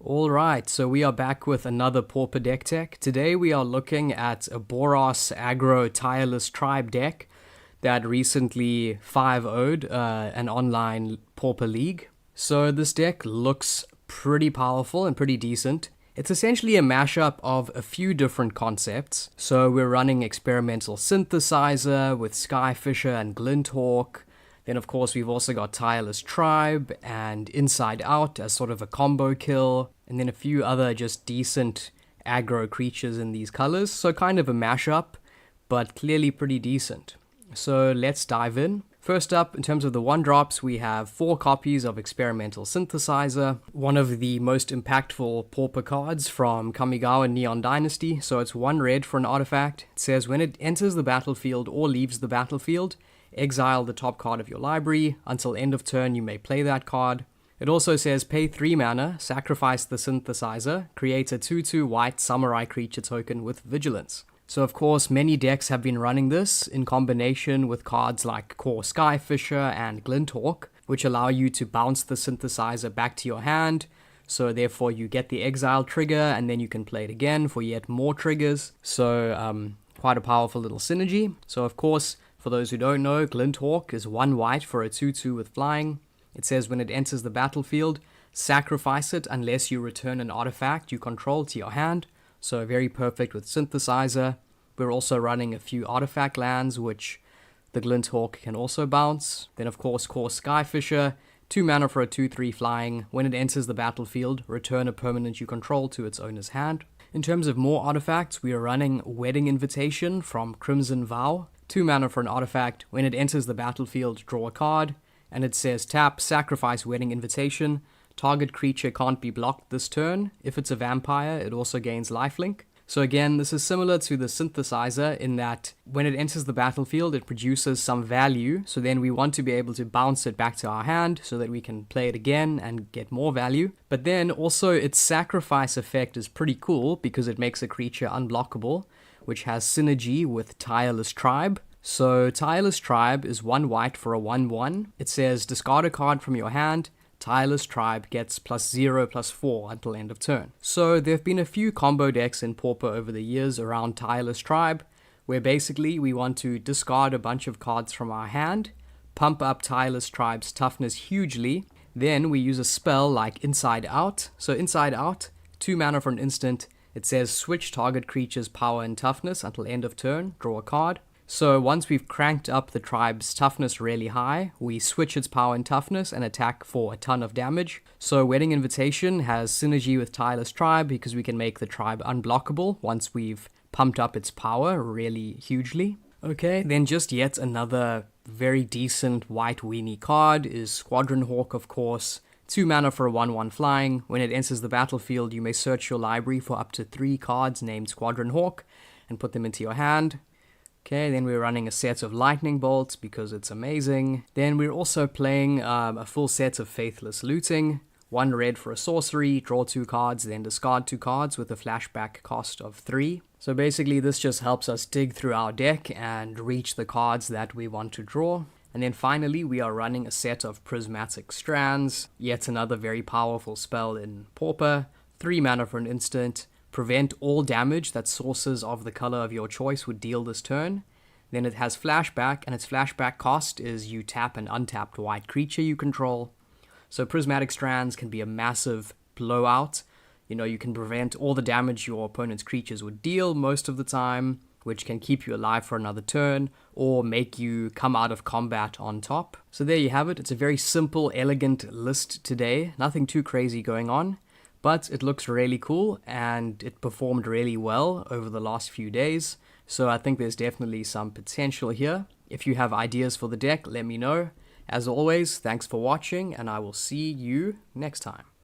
Alright, so we are back with another Pauper deck tech. Today we are looking at a Boros aggro tireless tribe deck that recently 5-0'd an online Pauper league. So this deck looks pretty powerful and pretty decent. It's essentially a mashup of a few different concepts. So we're running Experimental Synthesizer with Skyfisher and Glinthawk. Then of course we've also got Tireless Tribe and Inside Out as sort of a combo kill. And then a few other just decent aggro creatures in these colors. So kind of a mashup, but clearly pretty decent. So let's dive in. First up, in terms of the 1-drops, we have 4 copies of Experimental Synthesizer, one of the most impactful Pauper cards from Kamigawa Neon Dynasty. So it's 1 red for an artifact. It says when it enters the battlefield or leaves the battlefield, exile the top card of your library. Until end of turn, you may play that card. It also says pay 3 mana, sacrifice the Synthesizer, create a 2/2 white samurai creature token with vigilance. So of course, many decks have been running this in combination with cards like Core Skyfisher and Glinthawk, which allow you to bounce the Synthesizer back to your hand. So therefore you get the exile trigger and then you can play it again for yet more triggers. So quite a powerful little synergy. So of course, for those who don't know, Glinthawk is 1 white for a 2/2 with flying. It says when it enters the battlefield, sacrifice it unless you return an artifact you control to your hand. So very perfect with Synthesizer. We're also running a few artifact lands, which the Glinthawk can also bounce. Then of course, Core Skyfisher, 2 mana for a 2/3 flying. When it enters the battlefield, return a permanent you control to its owner's hand. In terms of more artifacts, we are running Wedding Invitation from Crimson Vow. 2 mana for an artifact. When it enters the battlefield, draw a card. And it says tap, sacrifice Wedding Invitation. Target creature can't be blocked this turn. If it's a vampire, it also gains lifelink. So again, this is similar to the Synthesizer in that when it enters the battlefield, it produces some value. So then we want to be able to bounce it back to our hand so that we can play it again and get more value. But then also its sacrifice effect is pretty cool because it makes a creature unblockable, which has synergy with Tireless Tribe. So Tireless Tribe is 1 white for a 1/1. It says discard a card from your hand. Tireless Tribe gets +0/+4 until end of turn. So there have been a few combo decks in Pauper over the years around Tireless Tribe, where basically we want to discard a bunch of cards from our hand, pump up Tireless Tribe's toughness hugely, then we use a spell like Inside Out. So Inside Out, 2 mana for an instant. It says switch target creature's power and toughness until end of turn, draw a card. So once we've cranked up the tribe's toughness really high, we switch its power and toughness and attack for a ton of damage. So Wedding Invitation has synergy with Tireless Tribe because we can make the tribe unblockable once we've pumped up its power really hugely. Okay, then just yet another very decent white weenie card is Squadron Hawk, of course. 2 mana for a 1/1 flying. When it enters the battlefield, you may search your library for up to 3 cards named Squadron Hawk and put them into your hand. Okay, then we're running a set of Lightning Bolts because it's amazing. Then we're also playing a full set of Faithless Looting. 1 red for a sorcery, draw 2 cards, then discard 2 cards with a flashback cost of 3. So basically this just helps us dig through our deck and reach the cards that we want to draw. And then finally we are running a set of Prismatic Strands, yet another very powerful spell in Pauper. 3 mana for an instant. Prevent all damage that sources of the color of your choice would deal this turn. Then it has flashback, and its flashback cost is you tap an untapped white creature you control. So Prismatic Strands can be a massive blowout. You know, you can prevent all the damage your opponent's creatures would deal most of the time, which can keep you alive for another turn, or make you come out of combat on top. So there you have it. It's a very simple, elegant list today. Nothing too crazy going on. But it looks really cool and it performed really well over the last few days. So I think there's definitely some potential here. If you have ideas for the deck, let me know. As always, thanks for watching and I will see you next time.